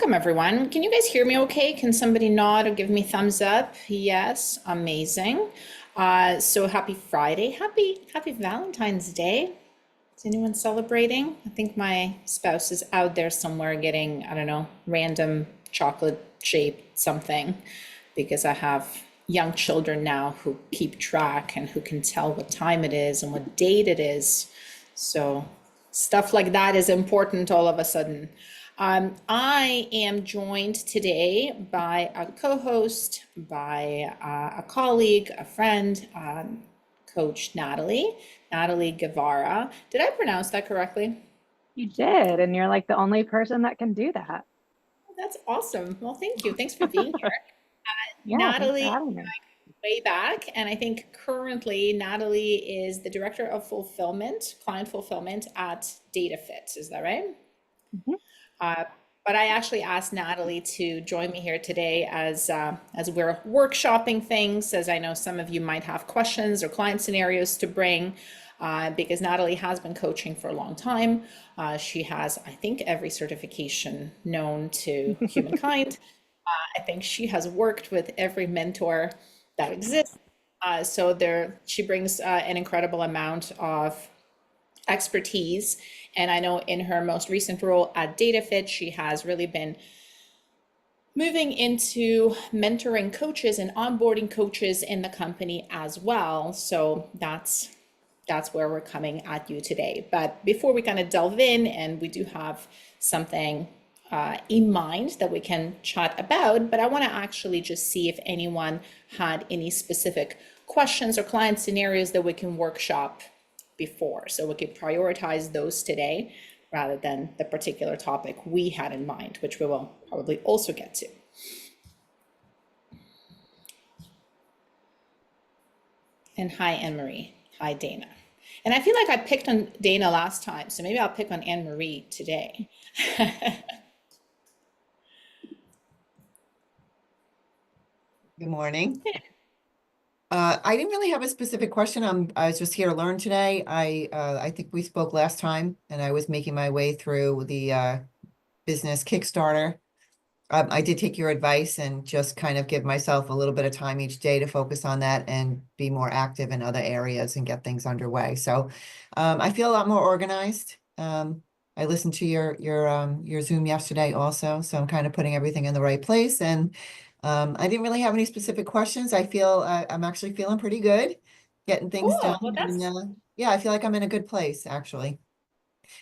Welcome everyone. Can you guys hear me okay? Can somebody nod or give me thumbs up? Yes, amazing. So happy Friday. Happy Valentine's Day. Is anyone celebrating? I think my spouse is out there somewhere getting, I don't know, random chocolate shaped something because I have young children now who keep track and who can tell what time it is and what date it is. So stuff like that is important all of a sudden. I am joined today by a co-host, by a colleague, a friend, Coach Natalie Guevara. Did I pronounce that correctly? You did, and you're like the only person that can do that. That's awesome. Well, thank you. Thanks for being here. Yeah, thanks for Natalie, having me. way back, and I think currently Natalie is the director of fulfillment, client fulfillment at DataFit. Is that right? Mhm. Uh, but I actually asked Natalie to join me here today as we're workshopping things, as I know some of you might have questions or client scenarios to bring, because Natalie has been coaching for a long time. She has, I think, every certification known to humankind. I think she has worked with every mentor that exists. So there, she brings an incredible amount of expertise. And I know in her most recent role at DataFit, she has really been moving into mentoring coaches and onboarding coaches in the company as well. So that's where we're coming at you today. But before we kind of delve in, and we do have something in mind that we can chat about, but I want to actually just see if anyone had any specific questions or client scenarios that we can workshop before. So we could prioritize those today rather than the particular topic we had in mind, which we will probably also get to. And hi, Anne-Marie. Hi, Dana. And I feel like I picked on Dana last time, so maybe I'll pick on Anne-Marie today. Good morning. I didn't really have a specific question. I was just here to learn today. I think we spoke last time, and I was making my way through the business Kickstarter. I did take your advice and just kind of give myself a little bit of time each day to focus on that and be more active in other areas and get things underway. So I feel a lot more organized. I listened to your Zoom yesterday also, so I'm kind of putting everything in the right place. And I didn't really have any specific questions. I feel I'm actually feeling pretty good, getting things done. Cool. Well, And yeah, I feel like I'm in a good place, actually.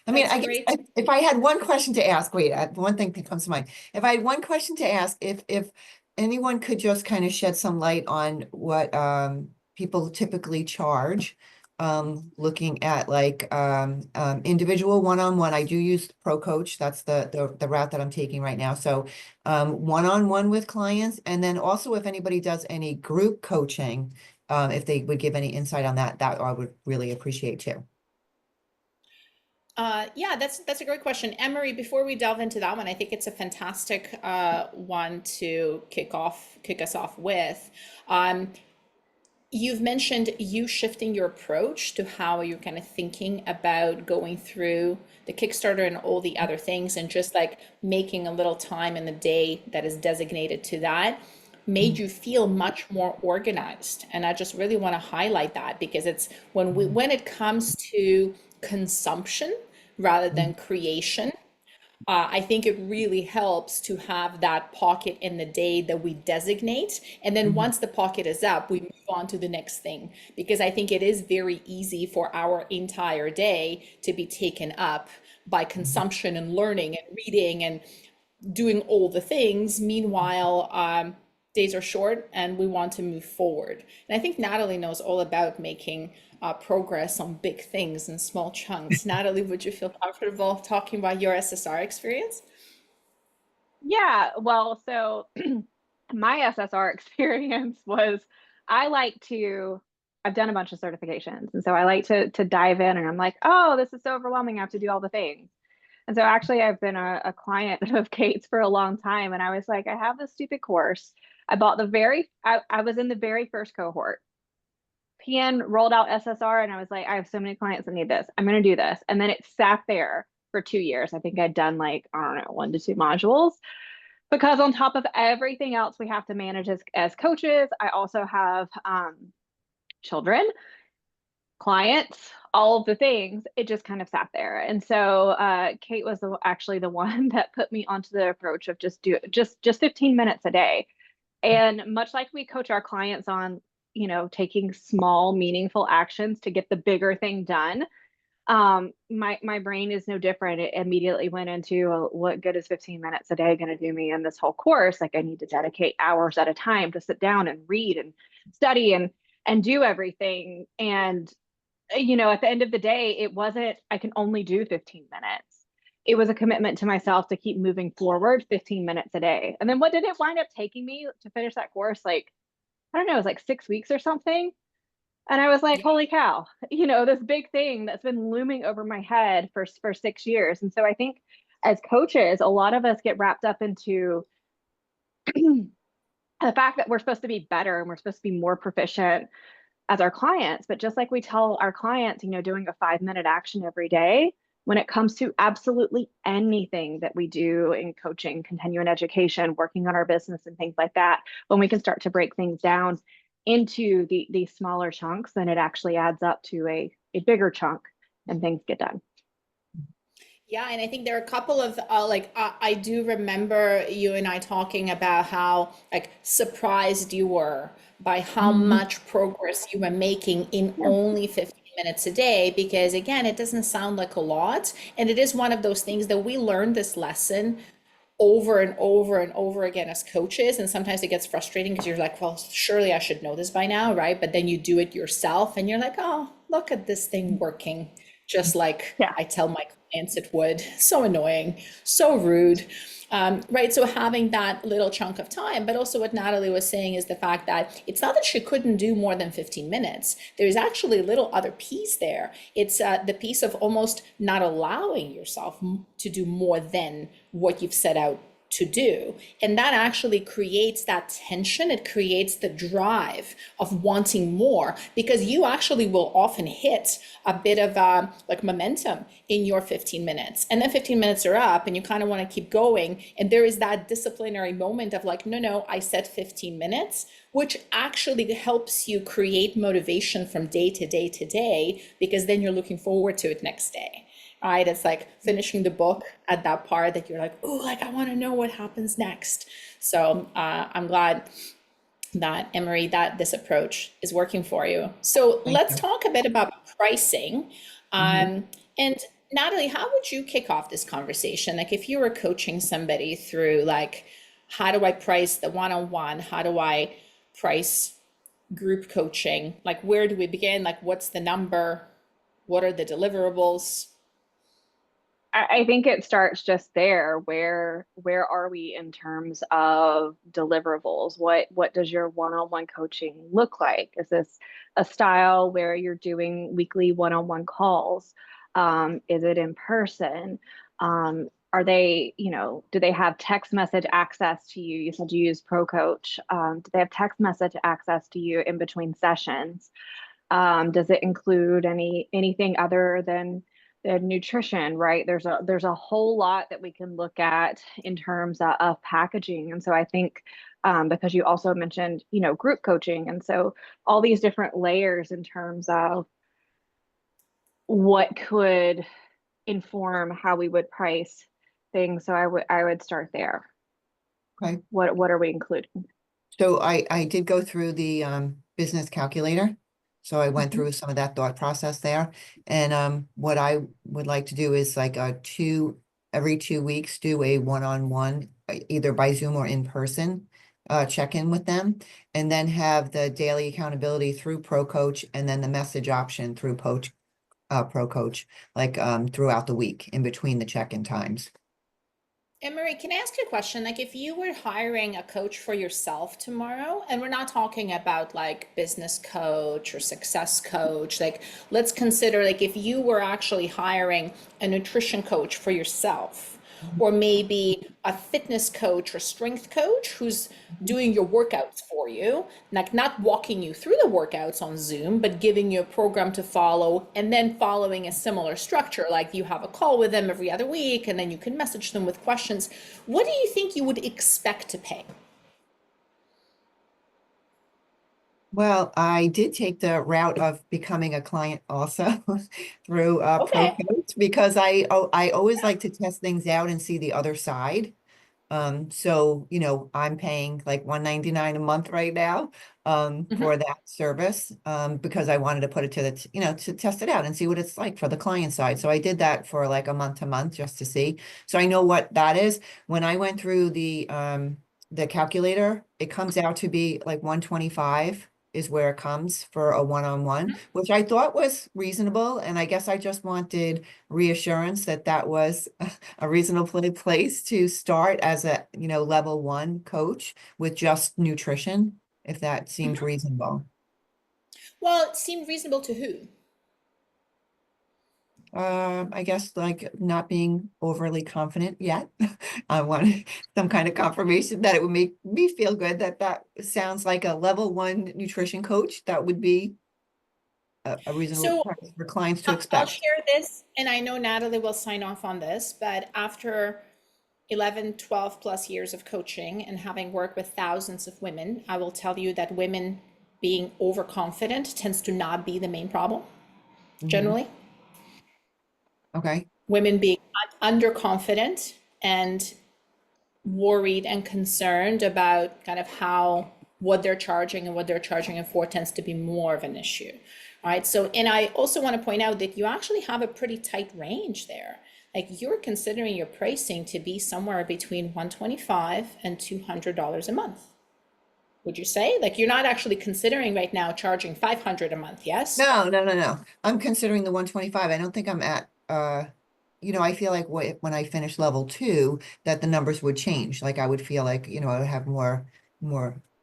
I mean, that's I guess great. if I had one question to ask, wait, one thing that comes to mind. If I had one question to ask, if anyone could just kind of shed some light on what people typically charge, looking at like individual one-on-one. I do use Pro Coach. That's the route that I'm taking right now. So one-on-one with clients, and then also if anybody does any group coaching, if they would give any insight on that, that I would really appreciate too. Yeah, that's a great question, Emery. Before we delve into that one, I think it's a fantastic one to kick us off with. Um, you've mentioned you shifting your approach to how you're kind of thinking about going through the Kickstarter and all the other things, and just like making a little time in the day that is designated to that made you feel much more organized. And I just really want to highlight that because it's when it comes to consumption rather than creation, I think it really helps to have that pocket in the day that we designate. And then Mhm. once the pocket is up, we move on to the next thing. Because I think it is very easy for our entire day to be taken up by consumption and learning and reading and doing all the things. Meanwhile, days are short and we want to move forward. And I think Natalie knows all about making progress on big things in small chunks. Natalie, would you feel comfortable talking about your SSR experience? Yeah, well, so my SSR experience was I like to I've done a bunch of certifications, and so I like to dive in, and I'm like, oh, this is so overwhelming. I have to do all the things. And so actually I've been a client of Kate's for a long time, and I was like, I have this stupid course. I was in the very first cohort. PN rolled out SSR, and I was like, I have so many clients that need this. I'm going to do this. And then it sat there for 2 years. I think I'd done like, I don't know, 1 to 2 modules. Because on top of everything else we have to manage as coaches, I also have children, clients, all of the things. It just kind of sat there. And so Kate was actually the one that put me onto the approach of just 15 minutes a day. And much like we coach our clients on, taking small, meaningful actions to get the bigger thing done, my brain is no different. It immediately went into, well, what good is 15 minutes a day going to do me in this whole course? Like, I need to dedicate hours at a time to sit down and read and study and do everything. And at the end of the day, it wasn't, I can only do 15 minutes. It was a commitment to myself to keep moving forward 15 minutes a day. And then what did it wind up taking me to finish that course? Like, I don't know, it was like 6 weeks or something. And I was like, holy cow, this big thing that's been looming over my head for 6 years. And so I think as coaches, a lot of us get wrapped up into the fact that we're supposed to be better and we're supposed to be more proficient as our clients. But just like we tell our clients, doing a 5-minute action every day, when it comes to absolutely anything that we do in coaching, continuing education, working on our business and things like that, when we can start to break things down into these smaller chunks, then it actually adds up to a bigger chunk and things get done. Yeah, and I think there are a couple of I do remember you and I talking about how like surprised you were by how much progress you were making in only 15 minutes a day, because again, it doesn't sound like a lot, and it is one of those things that we learn this lesson over and over and over again as coaches, and sometimes it gets frustrating because you're like, well, surely I should know this by now, right? But then you do it yourself and you're like, oh, look at this thing working just like Yeah. I tell my clients it would. So annoying, so rude. Right. So having that little chunk of time, but also what Natalie was saying is the fact that it's not that she couldn't do more than 15 minutes. There's actually a little other piece there. It's the piece of almost not allowing yourself to do more than what you've set out to do. And that actually creates that tension. It creates the drive of wanting more, because you actually will often hit a bit of like momentum in your 15 minutes. And then 15 minutes are up and you kind of want to keep going. And there is that disciplinary moment of like, no, I said 15 minutes, which actually helps you create motivation from day to day to day, because then you're looking forward to it next day. Right? It's like finishing the book at that part that you're like, oh, like I want to know what happens next. So I'm glad that Emery, that this approach is working for you. So Thank let's you. talk a bit about pricing. And Natalie, how would you kick off this conversation? Like if you were coaching somebody through like, how do I price the one-on-one? How do I price group coaching? Like where do we begin? Like what's the number? What are the deliverables? I think it starts just there. Where are we in terms of deliverables? What does your one-on-one coaching look like? Is this a style where you're doing weekly one-on-one calls? Is it in person? Are they, do they have text message access to you? You said you use Pro Coach. Do they have text message access to you in between sessions? Does it include anything other than the nutrition, right? There's a whole lot that we can look at in terms of packaging. And so I think because you also mentioned, group coaching. And so all these different layers in terms of what could inform how we would price things. So I would start there. Okay. What are we including? So I did go through the business calculator. So I went through some of that thought process there. And what I would like to do is like every 2 weeks, do a one-on-one, either by Zoom or in person, check-in with them, and then have the daily accountability through Pro Coach, and then the message option through Pro Coach, like throughout the week in between the check-in times. Emery, can I ask you a question? Like, if you were hiring a coach for yourself tomorrow, and we're not talking about like business coach or success coach, like, let's consider like if you were actually hiring a nutrition coach for yourself, or maybe a fitness coach or strength coach who's doing your workouts for you, like not walking you through the workouts on Zoom, but giving you a program to follow and then following a similar structure, like you have a call with them every other week and then you can message them with questions. What do you think you would expect to pay? Well, I did take the route of becoming a client also through Pro Okay. Coach because I always like to test things out and see the other side. So, I'm paying like $199 a month right now, Mhm. for that service, because I wanted to put it to to test it out and see what it's like for the client side. So I did that for like a month to month just to see. So I know what that is. When I went through the calculator, it comes out to be like 125 is where it comes for a one-on-one, which I thought was reasonable. And I guess I just wanted reassurance that that was a reasonable place to start as a, level one coach with just nutrition, if that seemed reasonable. Well, it seemed reasonable to who? I guess like not being overly confident yet. I wanted some kind of confirmation that it would make me feel good that that sounds like a level one nutrition coach. That would be a reasonable So price for clients to I'll expect. share this, and I know Natalie will sign off on this, but after 11, 12 plus years of coaching and having worked with thousands of women, I will tell you that women being overconfident tends to not be the main problem, Mhm. generally. Okay. Women being underconfident and worried and concerned about kind of how what they're charging and what they're charging it for tends to be more of an issue. Right. So, and I also want to point out that you actually have a pretty tight range there. Like you're considering your pricing to be somewhere between 125 and $200 a month. Would you say? Like you're not actually considering right now charging 500 a month, yes? No, no, no, no. I'm considering the 125. I don't think I'm at I feel like when I finish level two, that the numbers would change. Like I would feel like, I would have more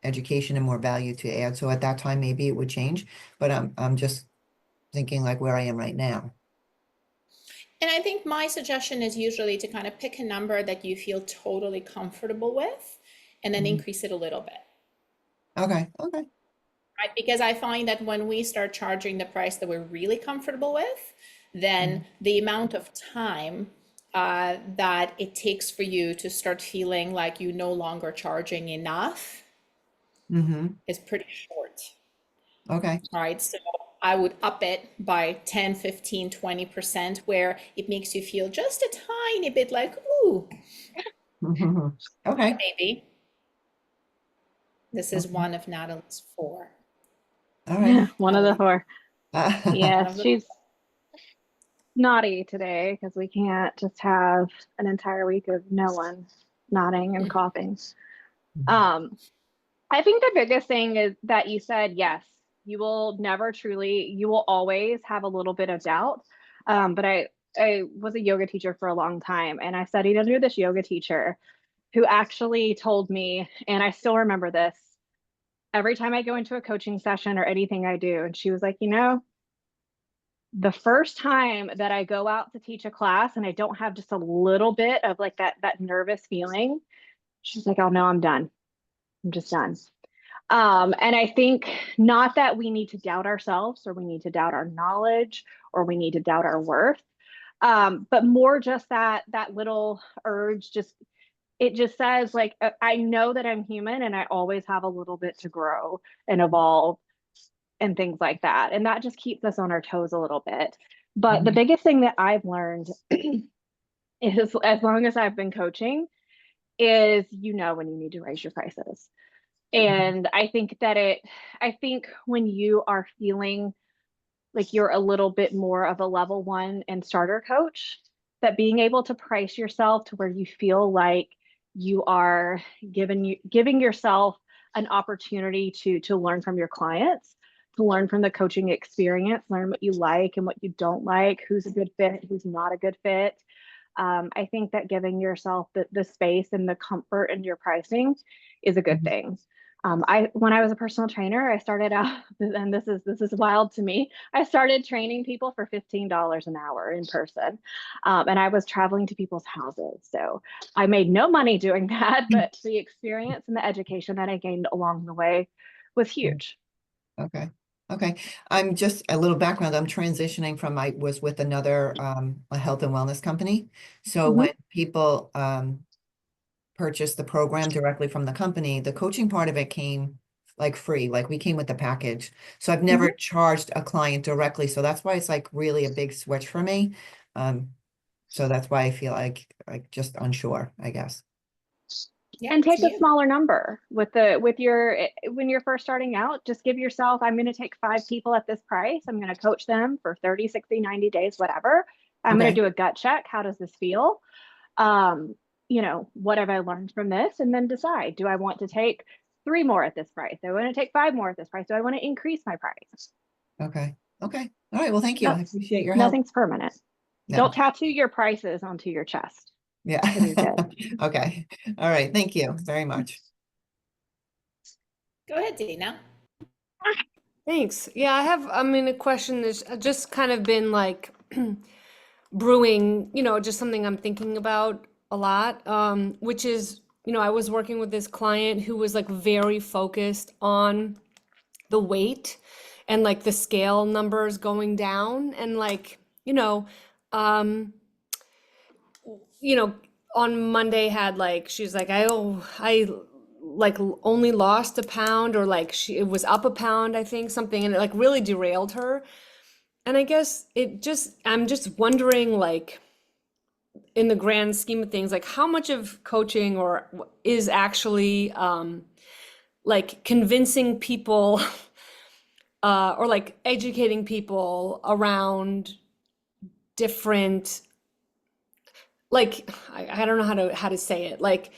education and more value to add. So at that time, maybe it would change. But I'm just thinking like where I am right now. And I think my suggestion is usually to kind of pick a number that you feel totally comfortable with and then Mhm. increase it a little bit. Okay, okay. Right? Because I find that when we start charging the price that we're really comfortable with, then Mhm. the amount of time that it takes for you to start feeling like you no longer charging enough Mm-hmm. is pretty short. Okay. All right. So I would up it by 10, 15, 20%, where it makes you feel just a tiny bit like, ooh, Okay. maybe this is Okay. one of Natalie's four. All right. One of the Natalie, four. one Yes, of the she's naughty today because we can't just have an entire week of no one nodding and coughing. Um, I think the biggest thing is that you said yes, you will never truly, you will always have a little bit of doubt. But I was a yoga teacher for a long time and I studied under this yoga teacher who actually told me, and I still remember this every time I go into a coaching session or anything I do. And she was like, the first time that I go out to teach a class and I don't have just a little bit of like that nervous feeling, she's like, oh no, I'm done. I'm just done. And I think not that we need to doubt ourselves or we need to doubt our knowledge or we need to doubt our worth, but more just that little urge. Just it just says like I know that I'm human and I always have a little bit to grow and evolve and things like that, and that just keeps us on our toes a little bit. But the Mhm. biggest thing that I've learned is as long as I've been coaching is when you need to raise your prices. And I think when you are feeling like you're a little bit more of a level one and starter coach, that being able to price yourself to where you feel like you are giving yourself an opportunity to learn from your clients, to learn from the coaching experience, learn what you like and what you don't like, who's a good fit, who's not a good fit. I think that giving yourself the space and the comfort in your pricing is a good Mhm. thing. When I was a personal trainer, I started out, and this is wild to me. I started training people for $15 an hour in person, and I was traveling to people's houses. So I made no money doing that, but the experience and the education that I gained along the way was huge. Okay. Okay. I'm just a little background. I'm transitioning from, I was with another, a health and wellness company. So Mhm. when people, purchase the program directly from the company, the coaching part of it came like free, like we came with the package. So I've never Mhm. charged a client directly. So that's why it's like really a big switch for me. So that's why I feel like just unsure, I guess. Yeah, And to take a you. smaller number with your when you're first starting out. Just give yourself, I'm going to take 5 people at this price. I'm going to coach them for 30, 60, 90 days, whatever. I'm going Okay. to do a gut check. How does this feel? um, what have I learned from this? And then decide, do I want to take 3 more at this price? Do I want to take 5 more at this price? Do I want to increase my price? Okay. Okay. All right. Well, thank you. No, I appreciate your help. nothing's permanent. No. Don't tattoo your prices onto your chest Yeah. when you're good. Okay. All right. Thank you very much. Go ahead, Dana. Thanks. Yeah, I mean, a question that's just kind of been like brewing, just something I'm thinking about a lot, which is, I was working with this client who was like very focused on the weight and like the scale numbers going down and like, um, you know, on Monday had like she's like I like only lost a pound or like it was up a pound, I think, something, and it like really derailed her. And I guess I'm just wondering, like, in the grand scheme of things, like how much of coaching or is actually like convincing people or like educating people around different, like, I don't know how to say it, like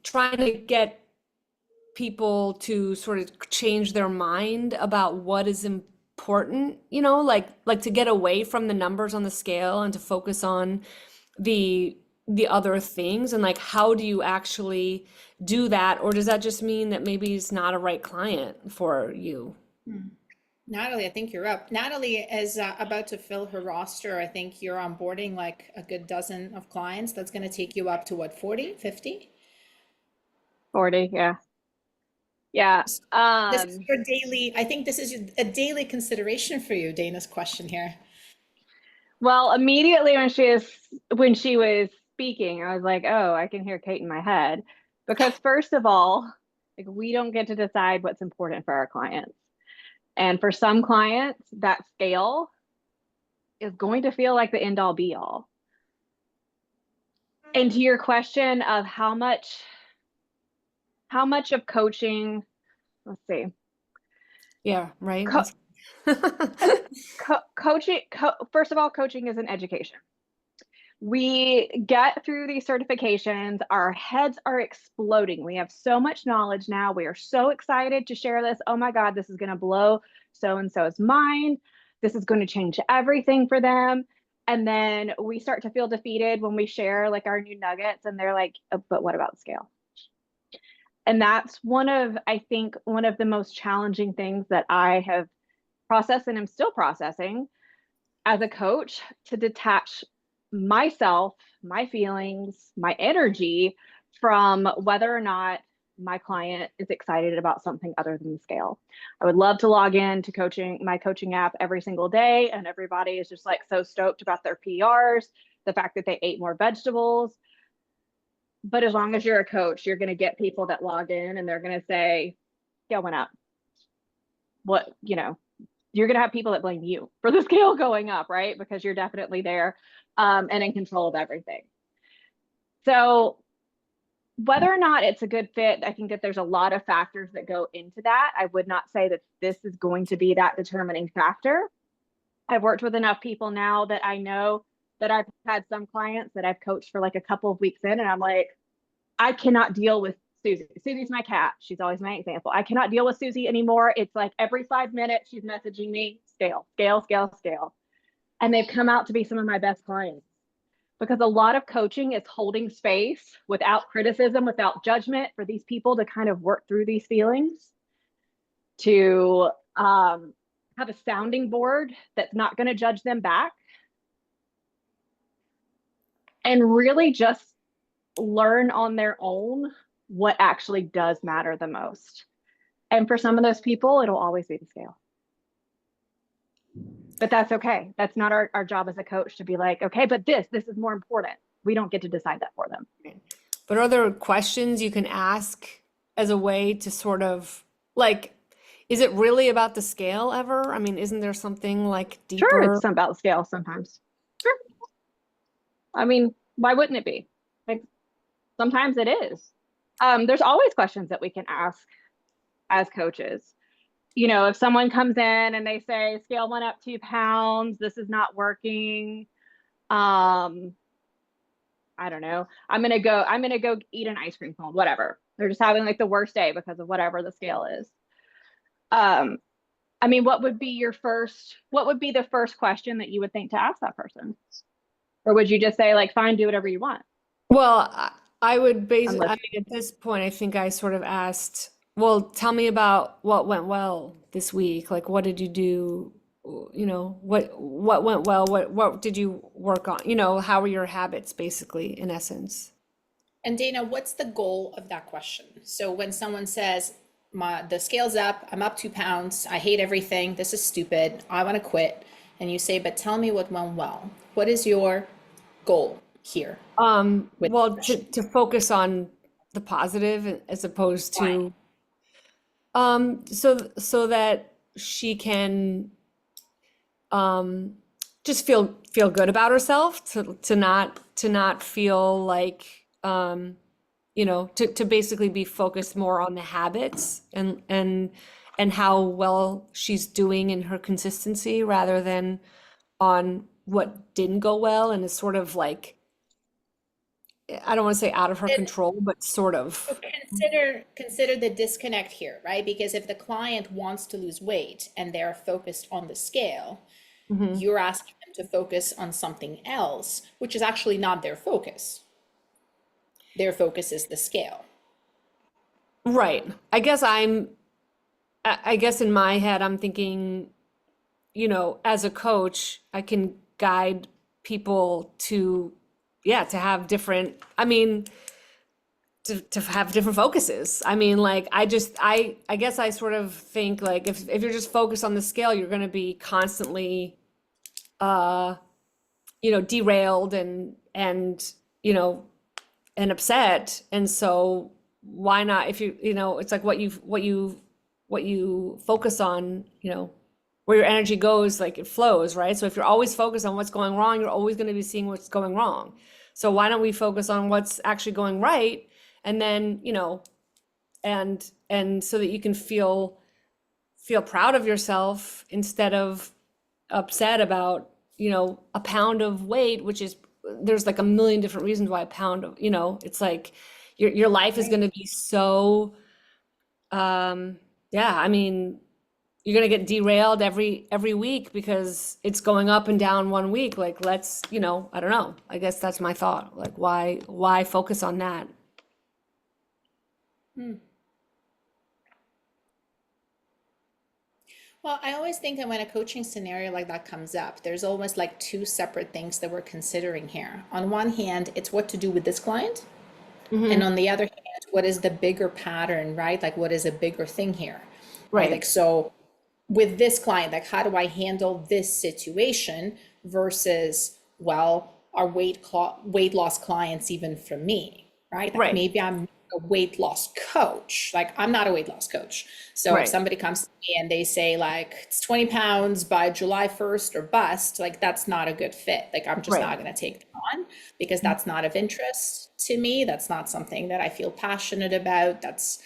trying to get people to sort of change their mind about what is important, like to get away from the numbers on the scale and to focus on the the other things, and like how do you actually do that, or does that just mean that maybe it's not a right client for you? Natalie, I think you're up. Natalie is about to fill her roster. I think you're onboarding like a good dozen of clients. That's going to take you up to what, 40, 50? 40, yeah. Yeah. This is your daily, I think this is a daily consideration for you, Dana's question here. Well, immediately when she was speaking, I was like, oh, I can hear Kate in my head. Because first of all, like, we don't get to decide what's important for our clients. And for some clients, that scale is going to feel like the end all be all. And to your question of how much of coaching, let's see, Yeah, right. co- coaching, first of all, coaching is an education. We get through these certifications, our heads are exploding. We have so much knowledge now. We are so excited to share this. Oh my God, this is going to blow so and so's mind. This is going to change everything for them. And then we start to feel defeated when we share like our new nuggets, and they're like, but what about scale? And that's I think, one of the most challenging things that I have processed and am still processing as a coach, to detach myself, my feelings, my energy from whether or not my client is excited about something other than the scale. I would love to log in to my coaching app every single day, and everybody is just like so stoked about their PRs, the fact that they ate more vegetables. But as long as you're a coach, you're going to get people that log in and they're going to say, scale went up. What, you're going to have people that blame you for the scale going up, right? Because you're definitely there and in control of everything. So whether or not it's a good fit, I think that there's a lot of factors that go into that. I would not say that this is going to be that determining factor. I've worked with enough people now that I know that I've had some clients that I've coached for like a couple of weeks in, and I'm like, I cannot deal with Susie. Susie's my cat. She's always my example. I cannot deal with Susie anymore. It's like every 5 minutes she's messaging me, scale, scale, scale, scale. And they've come out to be some of my best clients. because a lot of coaching is holding space without criticism, without judgment, for these people to kind of work through these feelings, to have a sounding board that's not going to judge them back, and really just learn on their own what actually does matter the most. And for some of those people, it'll always be the scale. But that's okay. That's not our job as a coach to be like, okay, but this is more important. We don't get to decide that for them. But are there questions you can ask as a way to sort of like, is it really about the scale ever? I mean, isn't there something like deeper? Sure, it's about the scale sometimes. Sure. I mean, why wouldn't it be? Like, sometimes it is. There's always questions that we can ask as coaches. You know, if someone comes in and they say scale went up 2 pounds, this is not working. I don't know. I'm gonna go eat an ice cream cone, whatever. They're just having like the worst day because of whatever the scale is. I mean, what would be the first question that you would think to ask that person? Or would you just say like, fine, do whatever you want? Well, I would basically, I mean, at this point, I think I sort of asked, well, tell me about what went well this week. Like, what did you do? You know, what went well? What did you work on? You know, how were your habits, basically, in essence? And Dana, what's the goal of that question? So when someone says, the scale's up, I'm up 2 pounds, I hate everything, this is stupid, I want to quit. And you say, but tell me what went well. What is your goal here? Well, to focus on the positive as opposed to, so that she can just feel good about herself, to not feel like you know, to basically be focused more on the habits and how well she's doing in her consistency rather than on what didn't go well, and is sort of like, I don't want to say out of her control, but sort of. Consider the disconnect here, right? Because if the client wants to lose weight and they're focused on the scale, you're asking them to focus on something else, which is actually not their focus. Their focus is the scale. Right. I guess in my head, I'm thinking, you know, as a coach, I can guide people to have different, I mean, to have different focuses. I mean, like, I guess I sort of think like, if you're just focused on the scale, you're going to be constantly, you know, derailed and, you know, and upset. And so why not, if you know, it's like what you focus on, you know, where your energy goes, like it flows, right? So if you're always focused on what's going wrong, you're always going to be seeing what's going wrong. So why don't we focus on what's actually going right? And then, you know, and so that you can feel proud of yourself instead of upset about, you know, a pound of weight, which is, there's like a million different reasons why a pound of, you know, it's like your life is going to be so, yeah, I mean, you're going to get derailed every week because it's going up and down one week. Like, let's, you know, I don't know. I guess that's my thought. Like, why focus on that? Well, I always think that when a coaching scenario like that comes up, there's almost like two separate things that we're considering here. On one hand, it's what to do with this client. And on the other hand, what is the bigger pattern, right? Like, what is a bigger thing here? Right. Like, so with this client, like, how do I handle this situation versus, well, are weight loss clients even for me, right? Like, Right. maybe I'm a weight loss coach. Like, I'm not a weight loss coach. So Right. if somebody comes to me and they say like, it's 20 pounds by July 1st or bust, like, that's not a good fit. Like, I'm just Right. not going to take them on because that's not of interest to me. That's not something that I feel passionate about. That's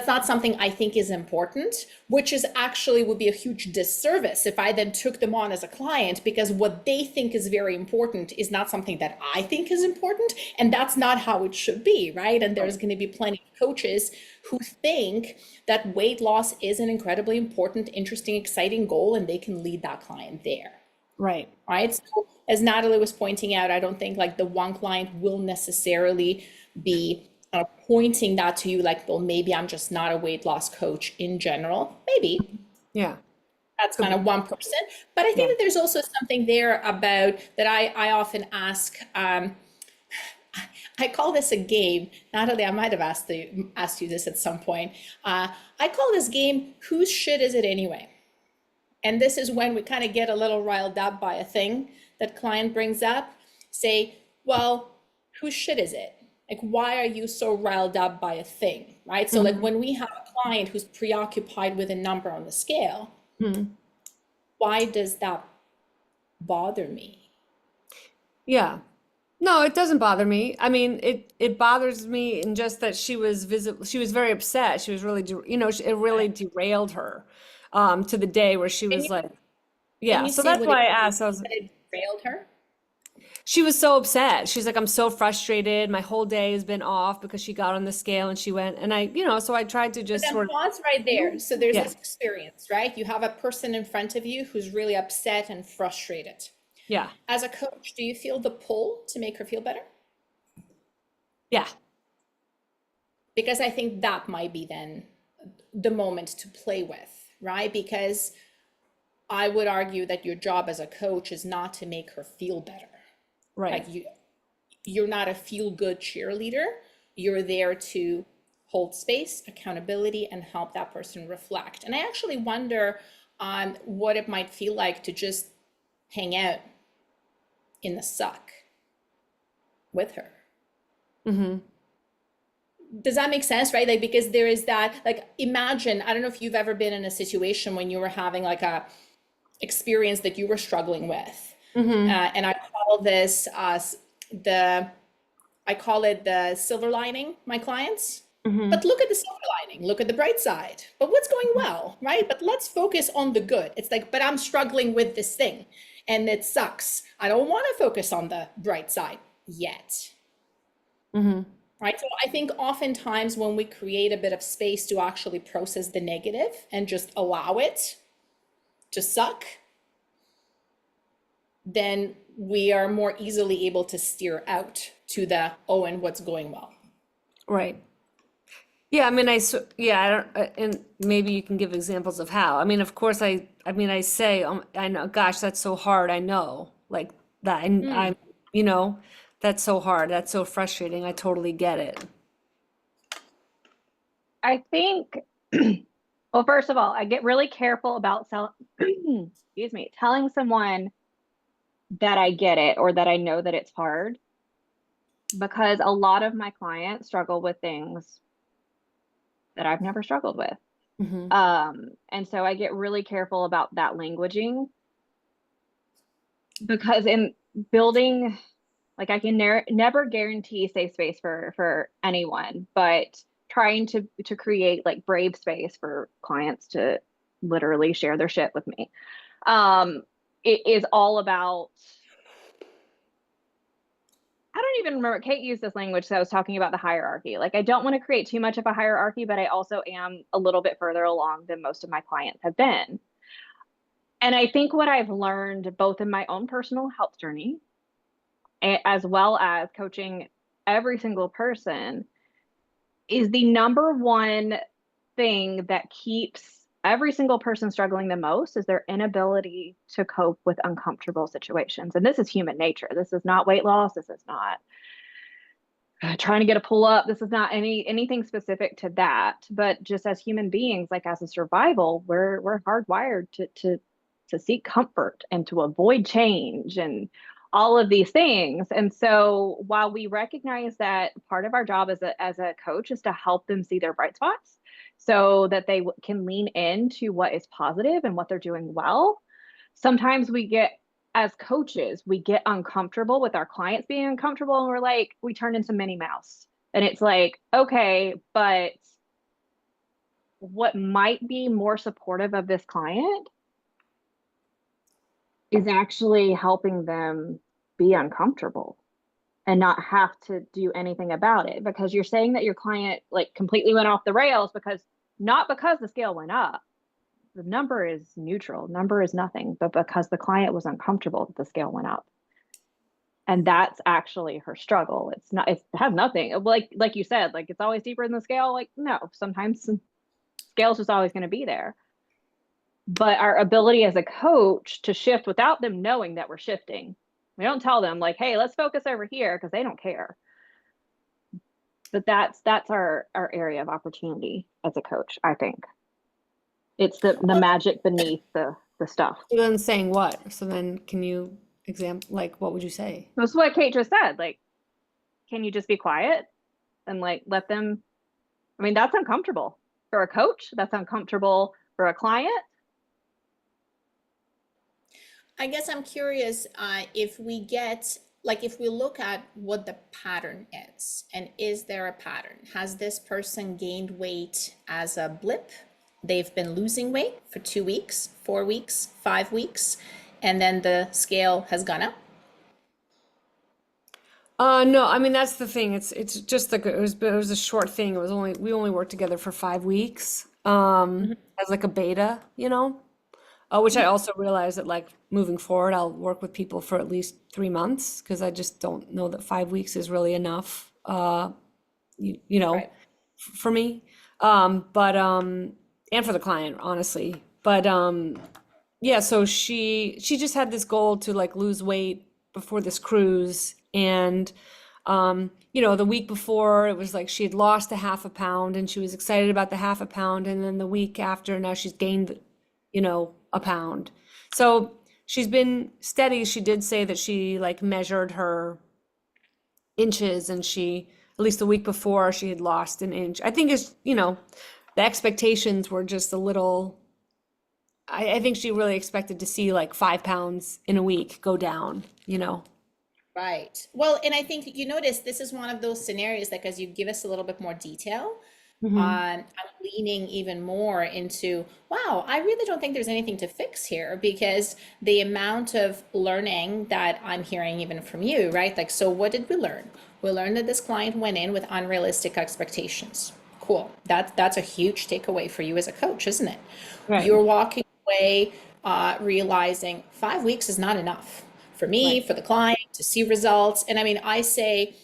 not something I think is important, which is actually would be a huge disservice if I then took them on as a client, because what they think is very important is not something that I think is important. And that's not how it should be, right? And there's going to be plenty of coaches who think that weight loss is an incredibly important, interesting, exciting goal, and they can lead that client there. Right. Right. So as Natalie was pointing out, I don't think like the one client will necessarily be pointing that to you like, well, maybe I'm just not a weight loss coach in general. Maybe Yeah. that's kind of one person. But I think Yeah. that there's also something there about that I often ask. I call this a game. Natalie, I might have asked you this at some point. I call this game, whose shit is it anyway? And this is when we kind of get a little riled up by a thing that client brings up. Say, well, whose shit is it? Like, why are you so riled up by a thing, right? So like when we have a client who's preoccupied with a number on the scale, why does that bother me? Yeah. No, it doesn't bother me. I mean, it bothers me in just that she was very upset. She was really, it really derailed her to the day where she was like, Can yeah. you So see that's what why I asked. it derailed her? She was so upset. She's like, I'm so frustrated. My whole day has been off because she got on the scale and she went, and so I tried to But just then sort of, pause right there. So there's yeah, this experience, right? You have a person in front of you who's really upset and frustrated. yeah, As a coach, do you feel the pull to make her feel better? yeah, Because I think that might be then the moment to play with, right? Because I would argue that your job as a coach is not to make her feel better. right. Like you're not a feel-good cheerleader. You're there to hold space, accountability, and help that person reflect. And I actually wonder on what it might feel like to just hang out in the suck with her. Does that make sense, right? Like, because there is that, like, imagine, I don't know if you've ever been in a situation when you were having like a experience that you were struggling with. And I call this I call it the silver lining, my clients. But look at the silver lining, look at the bright side. But what's going well, right? But let's focus on the good. It's like, but I'm struggling with this thing and it sucks. I don't want to focus on the bright side yet. Right? So I think oftentimes when we create a bit of space to actually process the negative and just allow it to suck, then we are more easily able to steer out to the, oh, and what's going well. Right. Yeah, I mean, I don't, and maybe you can give examples of how. I mean, of course, I say, I know, gosh, that's so hard. I know, like that, I'm, that's so hard. That's so frustrating. I totally get it. I think, well, first of all, I get really careful about excuse me, telling someone that I get it or that I know that it's hard, because a lot of my clients struggle with things that I've never struggled with. And so I get really careful about that languaging, because in building, like, I can never guarantee safe space for anyone, but trying to create like brave space for clients to literally share their shit with me. It is all about, I don't even remember, Kate used this language, so I was talking about the hierarchy. Like, I don't want to create too much of a hierarchy, but I also am a little bit further along than most of my clients have been. And I think what I've learned both in my own personal health journey, as well as coaching every single person, is the number one thing that keeps every single person struggling the most is their inability to cope with uncomfortable situations. And this is human nature. This is not weight loss. This is not trying to get a pull up. This is not anything specific to that. But just as human beings, like as a survival, we're hardwired to seek comfort and to avoid change and all of these things. And so while we recognize that part of our job as a coach is to help them see their bright spots so that they can lean into what is positive and what they're doing well, sometimes as coaches, we get uncomfortable with our clients being uncomfortable, and we turn into Minnie Mouse. And it's like, okay, but what might be more supportive of this client is actually helping them be uncomfortable and not have to do anything about it, because you're saying that your client like completely went off the rails not because the scale went up. The number is neutral, number is nothing, but because the client was uncomfortable, the scale went up. And that's actually her struggle. It's not, it has nothing, like you said, like it's always deeper in the scale. Like, no, sometimes scale's just always going to be there. But our ability as a coach to shift without them knowing that we're shifting. We don't tell them like, hey, let's focus over here, because they don't care. But that's our area of opportunity as a coach, I think. It's the magic beneath the stuff. So then saying what? So then can you like, what would you say? That's what Kate just said. Like, can you just be quiet and like let them, I mean, that's uncomfortable for a coach. That's uncomfortable for a client. I guess I'm curious if we get, like, if we look at what the pattern is, and is there a pattern? Has this person gained weight as a blip? They've been losing weight for 2 weeks, 4 weeks, 5 weeks, and then the scale has gone up? No, I mean that's the thing. It's just like it was a short thing. We only worked together for 5 weeks, as like a beta, which I also realized that like moving forward, I'll work with people for at least 3 months because I just don't know that 5 weeks is really enough, Right. for me. But and for the client, honestly. But yeah, so she just had this goal to like lose weight before this cruise, and the week before it was like she had lost a half a pound and she was excited about the half a pound, and then the week after now she's gained a pound. So she's been steady. She did say that she like measured her inches, and she, at least the week before, she had lost an inch. I think the expectations were just a little, I think she really expected to see like 5 pounds in a week go down. Right. Well, and I think you notice this is one of those scenarios, like as you give us a little bit more detail, I'm leaning even more into, wow, I really don't think there's anything to fix here, because the amount of learning that I'm hearing even from you, right? Like, so what did we learn? We learned that this client went in with unrealistic expectations. Cool. That's a huge takeaway for you as a coach, isn't it? Right. You're walking away realizing 5 weeks is not enough for me, Right. for the client to see results. And I mean, I say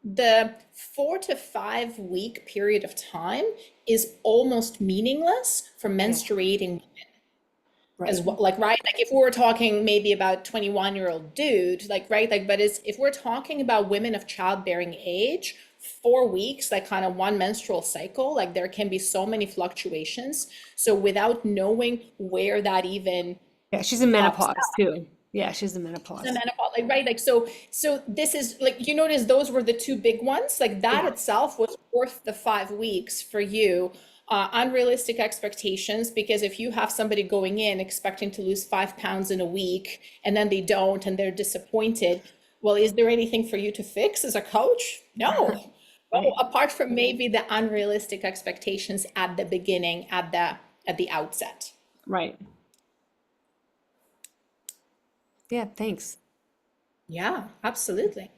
the 4 to 5 week period of time is almost meaningless for Yeah. menstruating as Right. well. Like, right, like if we were talking maybe about 21-year-old dude, like, right, like, but if we're talking about women of childbearing age, 4 weeks, like kind of one menstrual cycle, like there can be so many fluctuations. So without knowing where that even Yeah, she's in pops menopause too. Yeah, she's in the menopause. menopause, like, right, like, so this is like, you notice those were the two big ones, like that Yeah. itself was worth the 5 weeks for you. Unrealistic expectations, because if you have somebody going in expecting to lose 5 pounds in a week and then they don't and they're disappointed, well, is there anything for you to fix as a coach? No. Right. Apart from maybe the unrealistic expectations at the beginning, at the outset. Right. Yeah, thanks. Yeah, absolutely.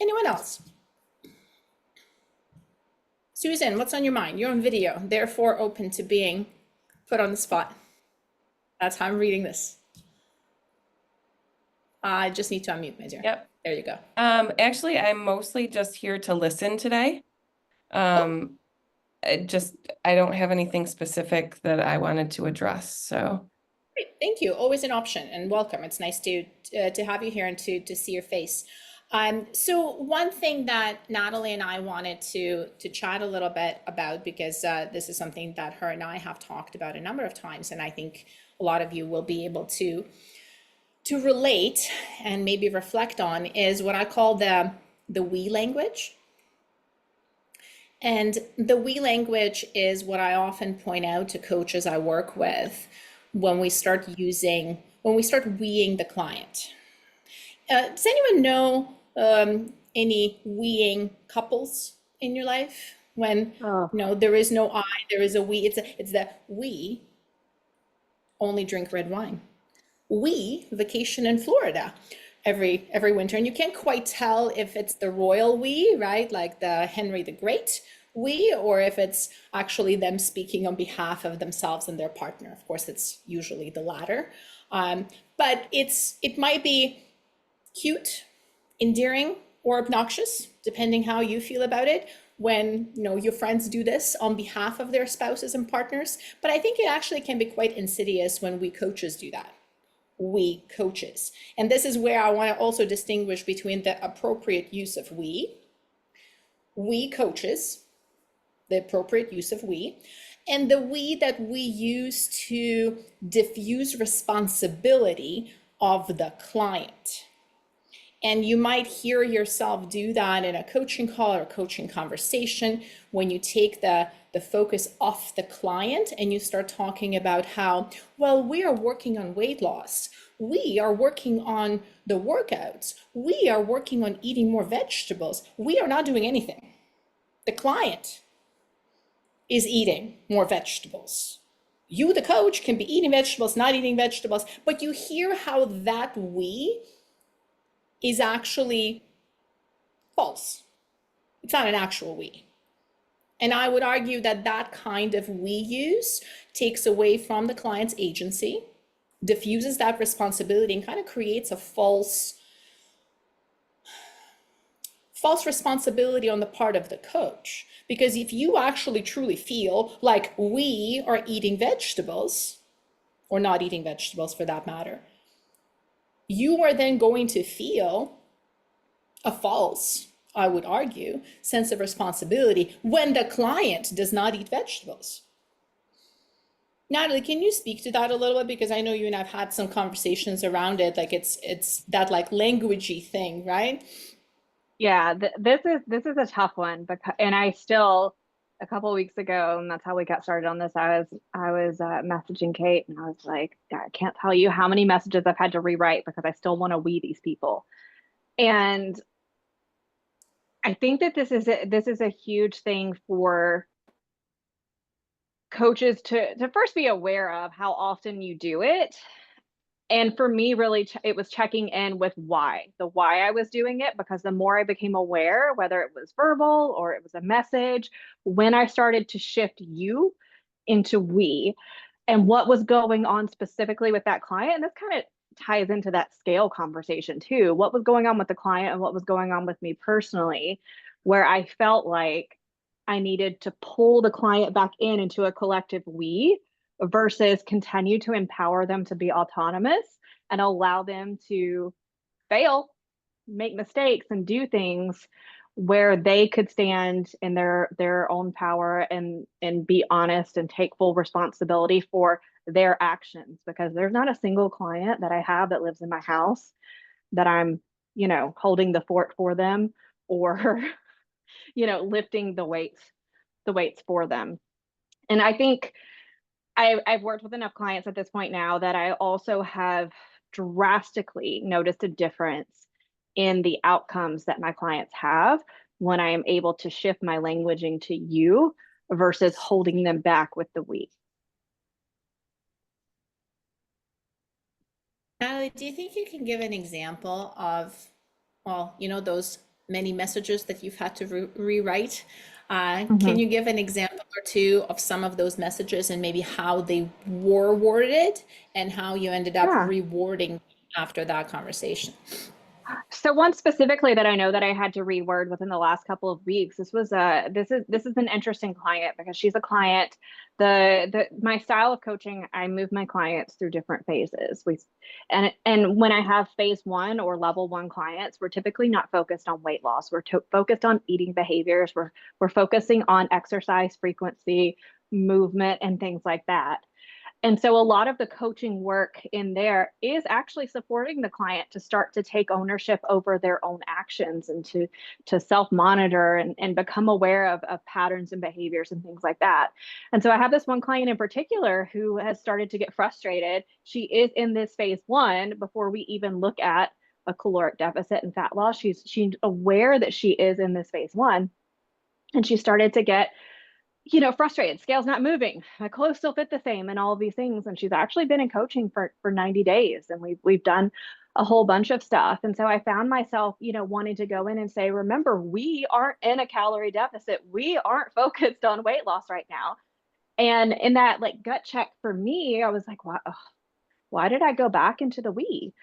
Anyone else? Susan, what's on your mind? You're on video, therefore open to being put on the spot. That's how I'm reading this. I just need to unmute my dear. Yep. There you go. Actually, I'm mostly just here to listen today. Oh. I don't have anything specific that I wanted to address, so. Great, thank you. Always an option, and welcome. It's nice to have you here and to see your face. So one thing that Natalie and I wanted to chat a little bit about, because this is something that her and I have talked about a number of times, and I think a lot of you will be able to relate and maybe reflect on, is what I call the we language. And the we language is what I often point out to coaches I work with when we start weeing the client. Does anyone know any weeing couples in your life? When there is no I, there is a we. It's the we only drink red wine. We vacation in Florida every winter, and you can't quite tell if it's the royal we, right, like the Henry the Great, we, or if it's actually them speaking on behalf of themselves and their partner. Of course, it's usually the latter. But it might be cute, endearing, or obnoxious, depending how you feel about it, when your friends do this on behalf of their spouses and partners. But I think it actually can be quite insidious when we coaches do that. We coaches. And this is where I want to also distinguish between the appropriate use of we coaches, the appropriate use of we, and the we that we use to diffuse responsibility of the client. And you might hear yourself do that in a coaching call or a coaching conversation when you take the focus off the client and you start talking about how, well, we are working on weight loss. We are working on the workouts. We are working on eating more vegetables. We are not doing anything. The client is eating more vegetables. You, the coach, can be eating vegetables, not eating vegetables, but you hear how that we is actually false. It's not an actual we. And I would argue that that kind of we use takes away from the client's agency, diffuses that responsibility, and kind of creates a false responsibility on the part of the coach. Because if you actually truly feel like we are eating vegetables, or not eating vegetables for that matter, you are then going to feel a false, I would argue, sense of responsibility when the client does not eat vegetables. Natalie, can you speak to that a little bit? Because I know you and I've had some conversations around it, like it's that like languagey thing, right? Yeah, this is a tough one, because, and I still, a couple of weeks ago, and that's how we got started on this. I was messaging Kate, and I was like, I can't tell you how many messages I've had to rewrite because I still want to we these people. And I think that this is a huge thing for coaches to first be aware of how often you do it. And for me, really, it was checking in with the why I was doing it, because the more I became aware, whether it was verbal or it was a message, when I started to shift you into we, and what was going on specifically with that client, and this kind of ties into that scale conversation too, what was going on with the client and what was going on with me personally, where I felt like I needed to pull the client back into a collective we, versus continue to empower them to be autonomous and allow them to fail, make mistakes, and do things where they could stand in their own power and be honest and take full responsibility for their actions. Because there's not a single client that I have that lives in my house that I'm, holding the fort for them, or lifting the weights for them. And I think I've worked with enough clients at this point now that I also have drastically noticed a difference in the outcomes that my clients have when I am able to shift my languaging to you versus holding them back with the we. Natalie, do you think you can give an example of, well, those many messages that you've had to rewrite? Can you give an example or two of some of those messages and maybe how they were worded and how you ended up Yeah. rewording after that conversation? So one specifically that I know that I had to reword within the last couple of weeks. This is an interesting client, because she's a client. My style of coaching, I move my clients through different phases. And when I have phase one or level one clients, we're typically not focused on weight loss. We're focused on eating behaviors. We're focusing on exercise frequency, movement, and things like that. And so a lot of the coaching work in there is actually supporting the client to start to take ownership over their own actions, and to self-monitor and become aware of patterns and behaviors and things like that. And so I have this one client in particular who has started to get frustrated. She is in this phase one before we even look at a caloric deficit and fat loss. She's aware that she is in this phase one, and she started to get frustrated. Scale's not moving. My clothes still fit the same and all of these things. And she's actually been in coaching for 90 days. And we've done a whole bunch of stuff. And so I found myself, wanting to go in and say, remember, we aren't in a calorie deficit. We aren't focused on weight loss right now. And in that like gut check for me, I was like, why did I go back into the we?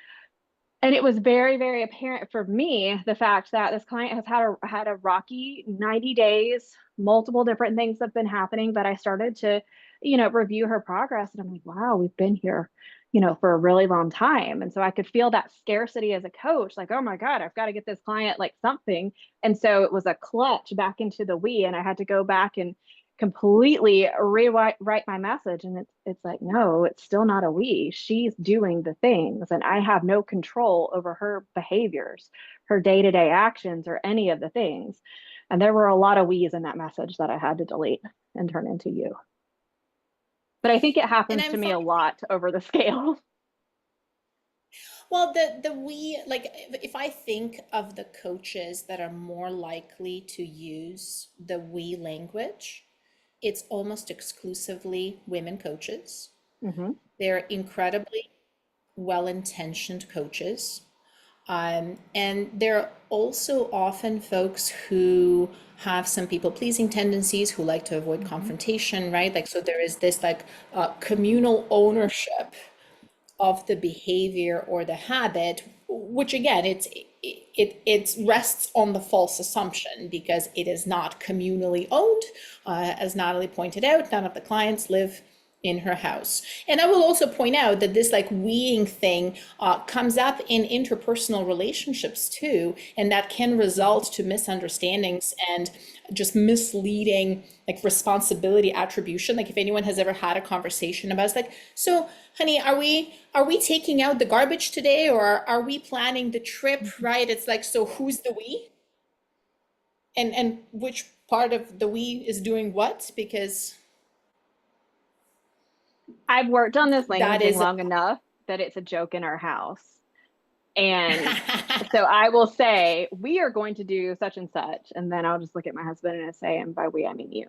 And it was very, very apparent for me, the fact that this client has had a rocky 90 days, multiple different things have been happening, but I started to, review her progress and I'm like, wow, we've been here, for a really long time. And so I could feel that scarcity as a coach, like, oh my God, I've got to get this client like something. And so it was a clutch back into the we, and I had to go back and completely rewrite my message. And it's like, no, it's still not a we. She's doing the things and I have no control over her behaviors, her day-to-day actions, or any of the things. And there were a lot of we's in that message that I had to delete and turn into you. But I think it happens to me a lot over the scale. Well, the we, like, if I think of the coaches that are more likely to use the we language, it's almost exclusively women coaches. Mm-hmm. They're incredibly well-intentioned coaches. And they're also often folks who have some people-pleasing tendencies, who like to avoid confrontation, right? Like, so there is this like communal ownership of the behavior or the habit, which again, it rests on the false assumption because it is not communally owned. As Natalie pointed out, none of the clients live in her house. And I will also point out that this like weeing thing comes up in interpersonal relationships too, and that can result to misunderstandings and just misleading like responsibility attribution. Like if anyone has ever had a conversation about, it's like, so honey, are we taking out the garbage today, or are we planning the trip, right? It's like, so who's the we? And which part of the we is doing what? Because I've worked on this that languaging is long enough that it's a joke in our house. And so I will say, we are going to do such and such. And then I'll just look at my husband and say, and by we, I mean you.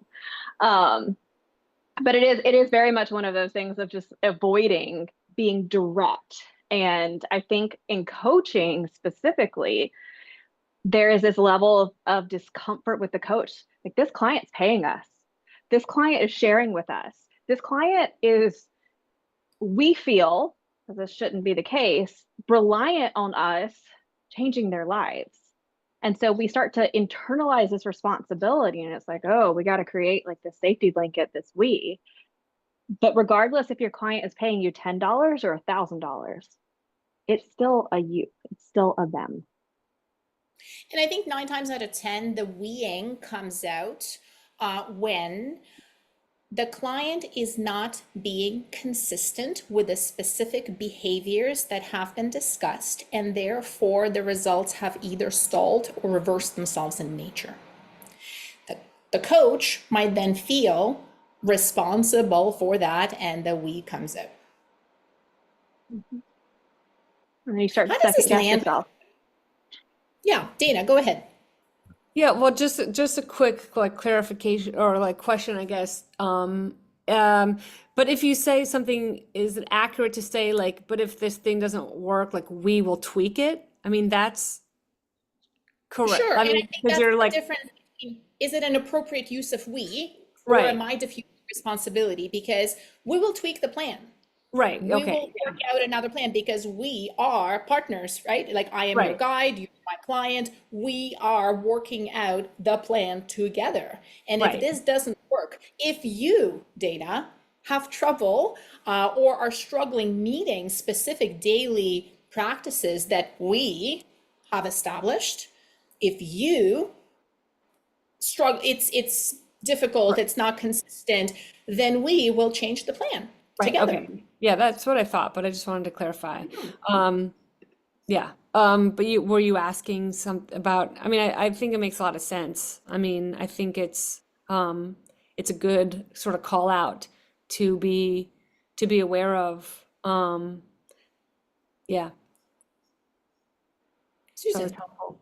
But it is very much one of those things of just avoiding being direct. And I think in coaching specifically, there is this level of discomfort with the coach. Like, this client's paying us. This client is sharing with us. This client is, we feel, because this shouldn't be the case, reliant on us changing their lives. And so we start to internalize this responsibility, and it's like, oh, we got to create like this safety blanket, this we. But regardless if your client is paying you $10 or $1,000, it's still a you, it's still a them. And I think 9 times out of 10, the weeing comes out when the client is not being consistent with the specific behaviors that have been discussed, and therefore the results have either stalled or reversed themselves in nature. The coach might then feel responsible for that, and the we comes out. Mm-hmm. And then you start to How does second this guess land? yourself. Yeah, Dana, go ahead. Yeah, well, just a quick like clarification or like question, I guess. But if you say something, is it accurate to say like, but if this thing doesn't work, like we will tweak it? I mean, that's correct. Sure, I and I mean, think because that's you're the like, difference between, is it an appropriate use of we, or right, am I diffusing responsibility? Because we will tweak the plan. right, We okay, will work out another plan because we are partners, right? Like, I am your right, guide, you're my client. We are working out the plan together. And if right, this doesn't work, if you, Dana, have trouble or are struggling meeting specific daily practices that we have established, if you struggle, it's difficult, it's not consistent, then we will change the plan right, together. okay. Yeah, that's what I thought, but I just wanted to clarify. Yeah. But were you asking some about, I mean, I think it makes a lot of sense. I mean, I think it's a good sort of call out to be aware of. Yeah. So Susan. it's helpful.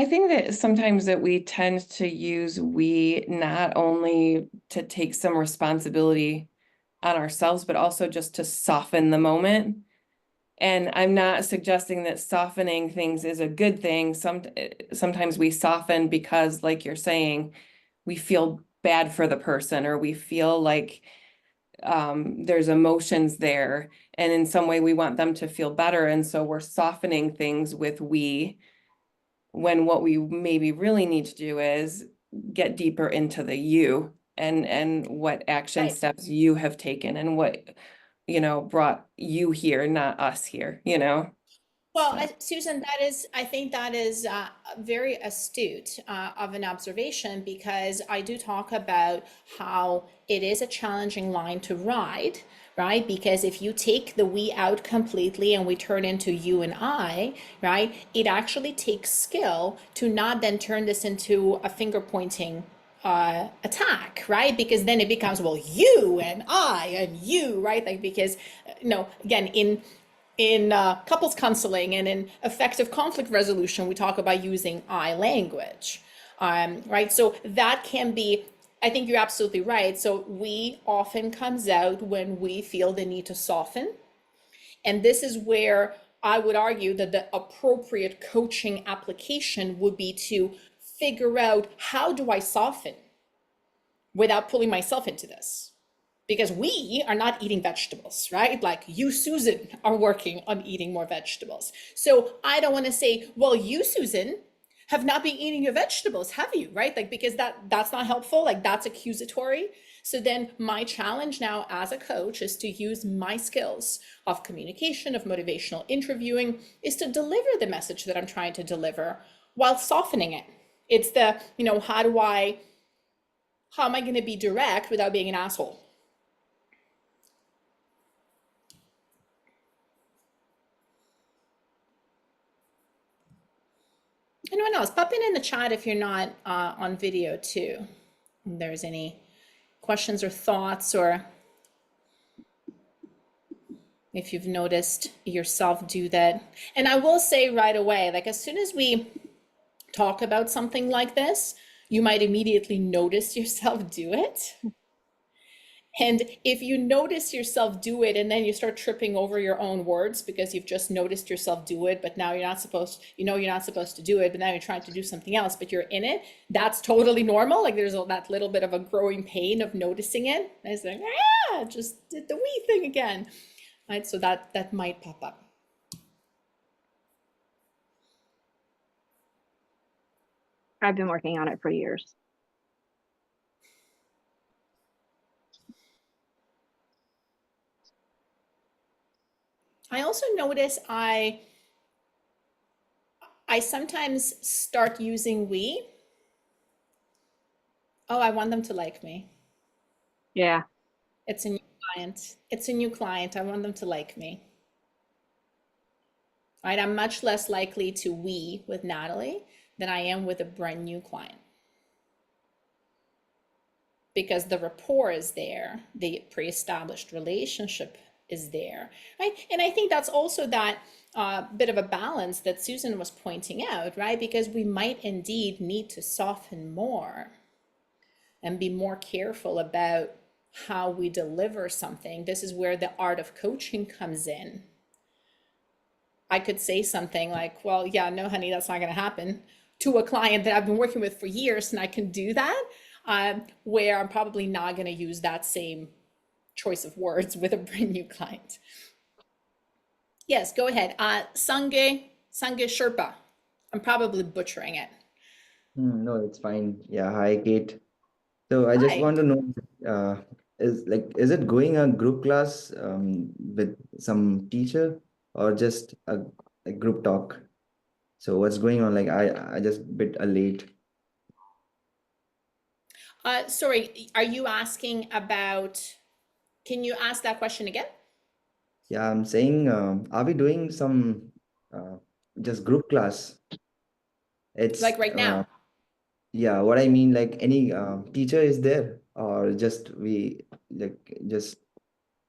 I think that sometimes that we tend to use we not only to take some responsibility on ourselves, but also just to soften the moment. And I'm not suggesting that softening things is a good thing. Sometimes we soften because, like you're saying, we feel bad for the person, or we feel like there's emotions there, and in some way we want them to feel better. And so we're softening things with we, when what we maybe really need to do is get deeper into the you, and what action Right. steps you have taken, and what, brought you here, not us here, Well, So, Susan, I think that is very astute of an observation, because I do talk about how it is a challenging line to ride, right? Because if you take the we out completely and we turn into you and I, right, it actually takes skill to not then turn this into a finger pointing attack, right? Because then it becomes, well, you and I and you, right? Like, because again, in couples counseling and in effective conflict resolution, we talk about using I language, right? So that can be, I think you're absolutely right. So we often comes out when we feel the need to soften. And this is where I would argue that the appropriate coaching application would be to figure out, how do I soften without pulling myself into this? Because we are not eating vegetables, right? Like you, Susan, are working on eating more vegetables. So I don't want to say, well, you, Susan, have not been eating your vegetables, have you? Right? Like, because that's not helpful. Like, that's accusatory. So then my challenge now as a coach is to use my skills of communication, of motivational interviewing, is to deliver the message that I'm trying to deliver while softening it. It's the, how am I going to be direct without being an asshole? Anyone else? Pop in the chat if you're not on video too. If there's any questions or thoughts, or if you've noticed yourself do that. And I will say right away, like as soon as we talk about something like this, you might immediately notice yourself do it. And if you notice yourself do it and then you start tripping over your own words because you've just noticed yourself do it, but now you're not supposed, you're not supposed to do it, but now you're trying to do something else, but you're in it, that's totally normal. Like there's that little bit of a growing pain of noticing it. And it's like, just did the wee thing again. Right? So that might pop up. I've been working on it for years. I also notice I sometimes start using we. Oh, I want them to like me. Yeah. It's a new client. It's a new client. I want them to like me. Right? I'm much less likely to we with Natalie than I am with a brand new client. Because the rapport is there, the pre-established relationship is there, right? And I think that's also that bit of a balance that Susan was pointing out, right? Because we might indeed need to soften more and be more careful about how we deliver something. This is where the art of coaching comes in. I could say something like, well, yeah, no, honey, that's not going to happen, to a client that I've been working with for years, and I can do that, where I'm probably not going to use that same choice of words with a brand new client. Yes, go ahead. Sange Sherpa. I'm probably butchering it. No, it's fine. Yeah, hi, Kate. So I just Hi. want to know, is it going a group class with some teacher or just a group talk? So what's going on? Like I just bit late. Sorry, are you asking about, can you ask that question again? Yeah, I'm saying, are we doing some just group class? It's Like right now? yeah, what I mean, like any teacher is there or just we like just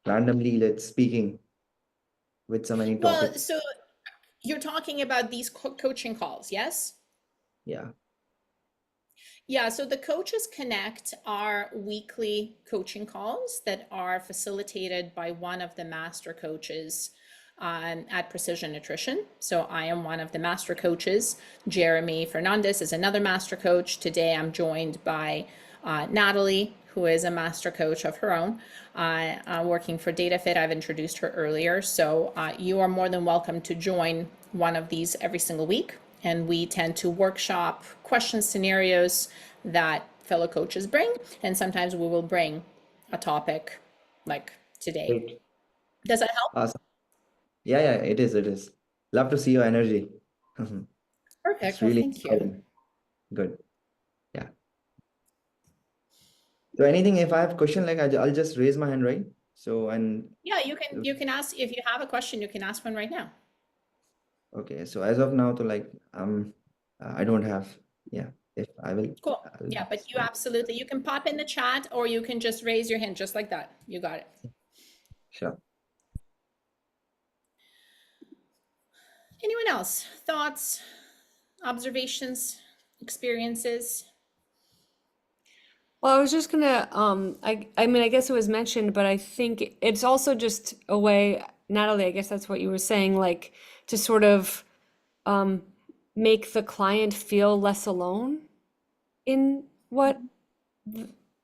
randomly let's speaking with some any Well, topic. so you're talking about these coaching calls, yes? Yeah. Yeah, so the Coaches Connect are weekly coaching calls that are facilitated by one of the master coaches at Precision Nutrition. So I am one of the master coaches. Jeremy Fernandez is another master coach. Today I'm joined by Natalie, who is a master coach of her own, working for DataFit. I've introduced her earlier. So you are more than welcome to join one of these every single week. And we tend to workshop question scenarios that fellow coaches bring. And sometimes we will bring a topic like today. Great. Does that help? Awesome. Yeah, it is. It is. Love to see your energy. Perfect. It's Well, really thank you. inspiring. Good. Yeah. So anything, if I have question, like I'll just raise my hand, right? So, and Yeah, you can ask if you have a question, you can ask one right now. okay. So as of now, to like, I don't have, yeah, if I will, Cool. Yeah, but you absolutely, you can pop in the chat or you can just raise your hand just like that. You got it. sure. Anyone else? Thoughts, observations, experiences? Well, I was just gonna, I mean, I guess it was mentioned, but I think it's also just a way, Natalie, I guess that's what you were saying, like to sort of make the client feel less alone in what,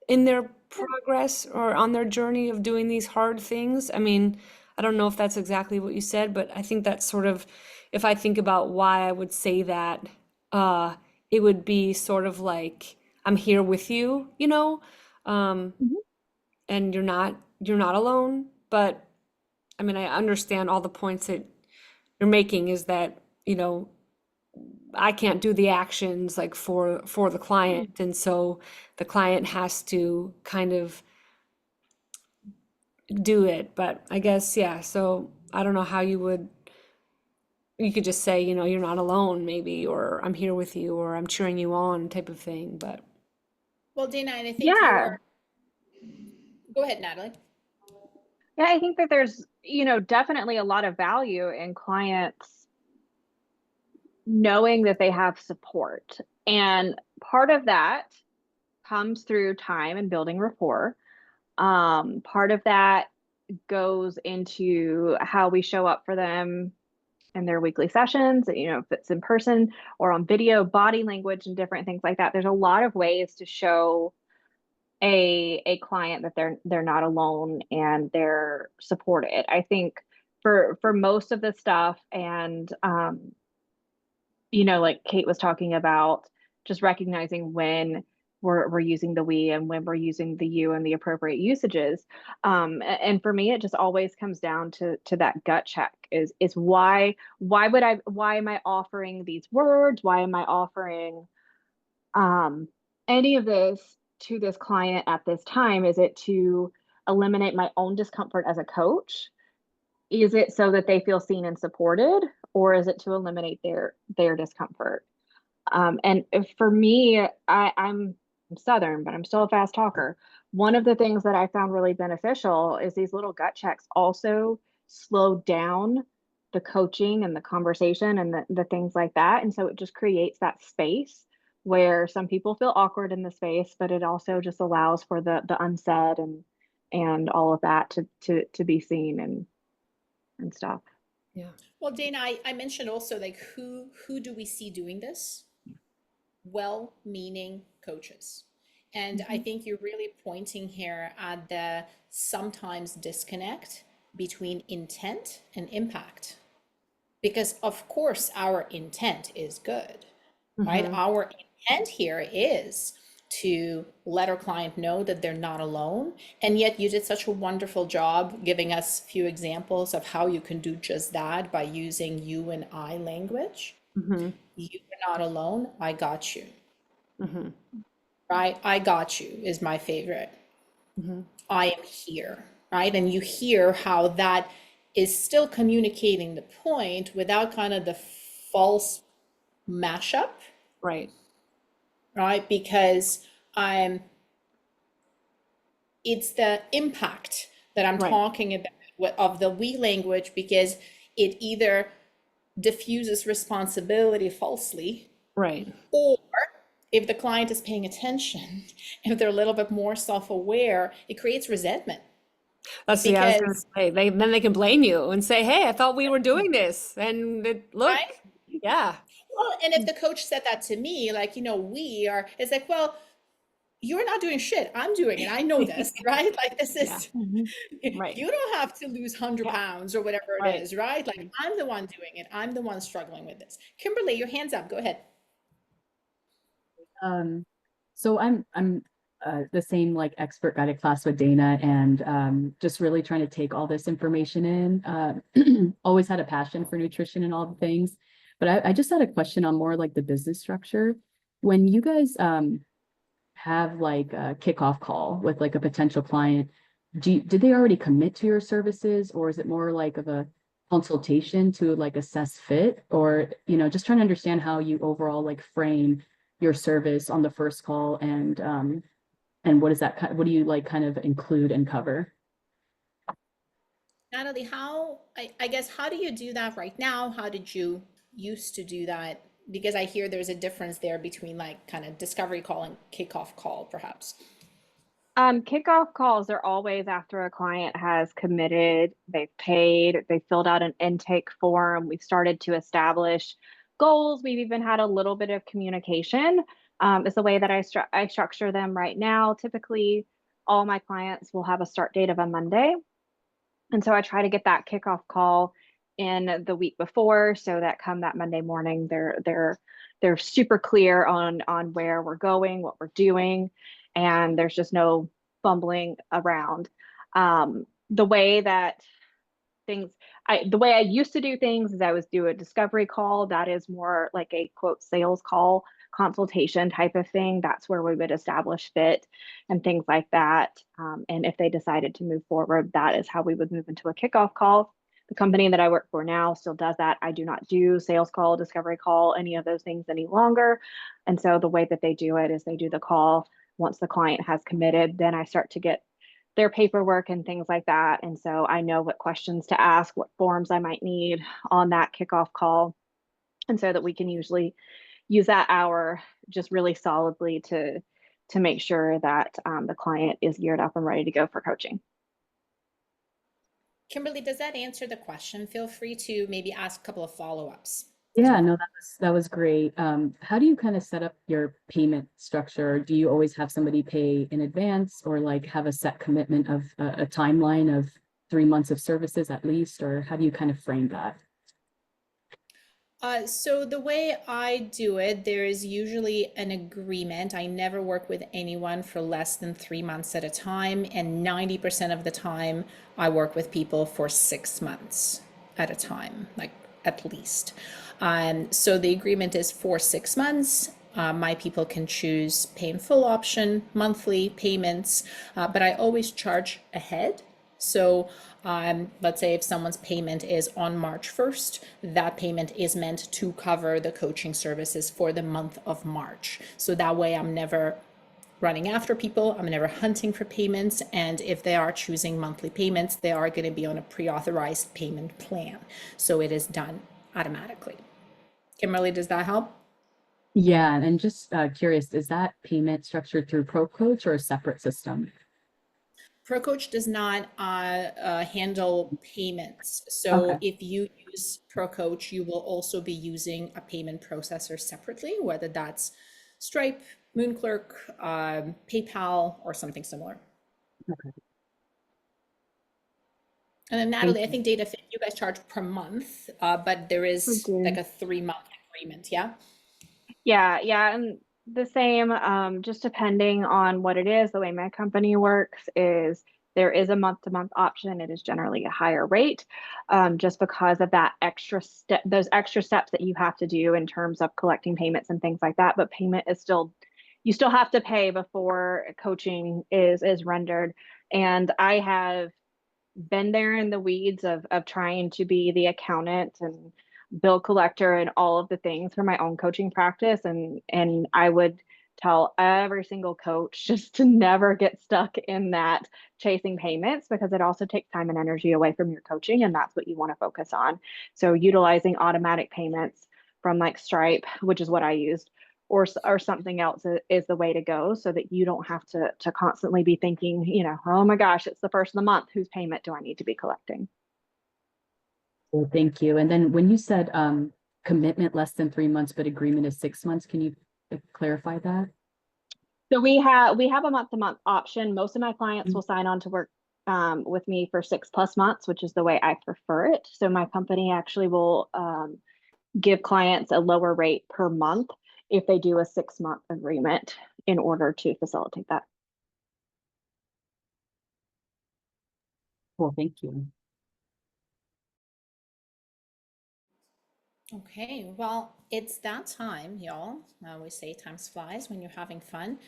in their progress or on their journey of doing these hard things. I mean, I don't know if that's exactly what you said, but I think that's sort of, if I think about why I would say that, it would be sort of like, I'm here with you, you know? Mhm. And you're not alone. But I mean, I understand all the points that you're making is that, I can't do the actions like for the client. And so the client has to kind of do it. But I guess, yeah, so I don't know how you could just say, you're not alone maybe, or I'm here with you, or I'm cheering you on type of thing. But Well, Dana, and I think you Yeah. are, go ahead, Natalie. Yeah, I think that there's, definitely a lot of value in clients knowing that they have support. And part of that comes through time and building rapport. Part of that goes into how we show up for them in their weekly sessions, if it's in person or on video, body language and different things like that. There's a lot of ways to show a client that they're not alone and they're supported. I think for most of the stuff, and like Kate was talking about, just recognizing when we're using the we and when we're using the you and the appropriate usages. And for me, it just always comes down to that gut check is why am I offering these words? Why am I offering any of this to this client at this time? Is it to eliminate my own discomfort as a coach? Is it so that they feel seen and supported, or is it to eliminate their discomfort? And for me, I'm Southern, but I'm still a fast talker. One of the things that I found really beneficial is these little gut checks also slow down the coaching and the conversation and the things like that. And so it just creates that space where some people feel awkward in the space, but it also just allows for the unsaid and all of that to be seen and stuff. yeah. Well, Dana, I mentioned also like who do we see doing this? Well-meaning coaches. And I think you're really pointing here at the sometimes disconnect between intent and impact. Because of course our intent is good, right? Our intent here is to let our client know that they're not alone. And yet you did such a wonderful job giving us a few examples of how you can do just that by using you and I language. Mm-hmm. You are not alone, I got you. Mm-hmm. Right? I got you is my favorite. Mm-hmm. I am here, right? And you hear how that is still communicating the point without kind of the false mashup, Right. right? Because it's the impact that I'm Right. talking about of the we language, because it either diffuses responsibility falsely, Right. Or if the client is paying attention, if they're a little bit more self-aware, it creates resentment That's the, I was gonna because, say, then they can blame you and say, hey, I thought we were doing this. And look, right? yeah, Well, and if the coach said that to me, like, we are, it's like, well, you're not doing shit. I'm doing it. I know this, right? Like, this yeah, is, right, you don't have to lose 100 yeah, pounds or whatever it right. is, right? Like, I'm the one doing it. I'm the one struggling with this. Kimberly, your hand's up. Go ahead. Um, so I'm the same like expert guided class with Dana, and just really trying to take all this information in. Always had a passion for nutrition and all the things, but I just had a question on more like the business structure. When you guys have like a kickoff call with like a potential client, did they already commit to your services, or is it more like of a consultation to like assess fit, or just trying to understand how you overall like frame your service on the first call, and what do you like kind of include and cover? Natalie, I guess, how do you do that right now? How did you used to do that? Because I hear there's a difference there between like kind of discovery call and kickoff call, perhaps. Kickoff calls are always after a client has committed, they've paid, they filled out an intake form, we've started to establish goals, we've even had a little bit of communication. Is the way that I structure them right now. Typically, all my clients will have a start date of a Monday. And so I try to get that kickoff call in the week before, so that come that Monday morning, they're super clear on where we're going, what we're doing, and there's just no fumbling around. The way that the way I used to do things is I was do a discovery call. That is more like a quote sales call, consultation type of thing. That's where we would establish fit and things like that. And if they decided to move forward, that is how we would move into a kickoff call. The company that I work for now still does that. I do not do sales call, discovery call, any of those things any longer. And so the way that they do it is they do the call. Once the client has committed, then I start to get their paperwork and things like that. And so I know what questions to ask, what forms I might need on that kickoff call. And so that we can usually use that hour just really solidly to make sure that the client is geared up and ready to go for coaching. Kimberly, does that answer the question? Feel free to maybe ask a couple of follow-ups. Yeah, no, that was great. How do you kind of set up your payment structure? Do you always have somebody pay in advance, or like have a set commitment of a timeline of 3 months of services at least, or how do you kind of frame that? So the way I do it, there is usually an agreement. I never work with anyone for less than 3 months at a time, and 90% of the time I work with people for 6 months at a time, like at least. So the agreement is for 6 months. My people can choose pay in full option, monthly payments, but I always charge ahead. So let's say if someone's payment is on March 1st, that payment is meant to cover the coaching services for the month of March. So that way I'm never running after people, I'm never hunting for payments, and if they are choosing monthly payments, they are going to be on a pre-authorized payment plan. So it is done automatically. Kimberly, does that help? Yeah, and just curious, is that payment structured through ProCoach or a separate system? ProCoach does not handle payments. So Okay. if you use ProCoach, you will also be using a payment processor separately, whether that's Stripe, Moonclerk, PayPal, or something similar. Okay. And then Thank Natalie, I you. think DataFit, you guys charge per month, but there We is do. like a 3-month agreement, yeah? Yeah, and the same, just depending on what it is, the way my company works is there is a month-to-month option. It is generally a higher rate, just because of that extra step, those extra steps that you have to do in terms of collecting payments and things like that. But payment is still, you still have to pay before coaching is rendered. And I have been there in the weeds of trying to be the accountant and bill collector and all of the things for my own coaching practice, and I would tell every single coach just to never get stuck in that chasing payments, because it also takes time and energy away from your coaching, and that's what you want to focus on. So utilizing automatic payments from like Stripe, which is what I used, or something else is the way to go, so that you don't have to constantly be thinking, you know, oh my gosh, it's the first of the month, whose payment do I need to be collecting? Well, thank you. And then when you said commitment less than 3 months, but agreement is 6 months, can you clarify that? So we have a month-to-month option. Most of my clients will sign on to work with me for 6+ months, which is the way I prefer it. So my company actually will give clients a lower rate per month if they do a 6-month agreement in order to facilitate that. Well, thank you. Okay, well, it's that time, y'all. I always say time flies when you're having fun.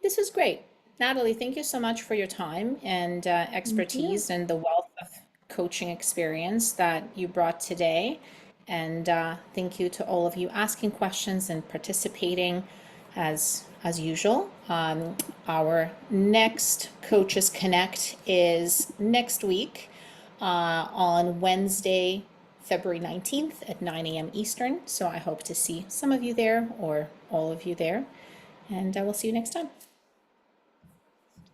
This is great. Natalie, thank you so much for your time and expertise and the wealth of coaching experience that you brought today. And thank you to all of you asking questions and participating as usual. Our next Coaches Connect is next week on Wednesday, February 19th at 9 a.m. Eastern. So I hope to see some of you there or all of you there. And I will see you next time.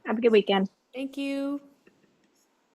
Have a good weekend. Thank you.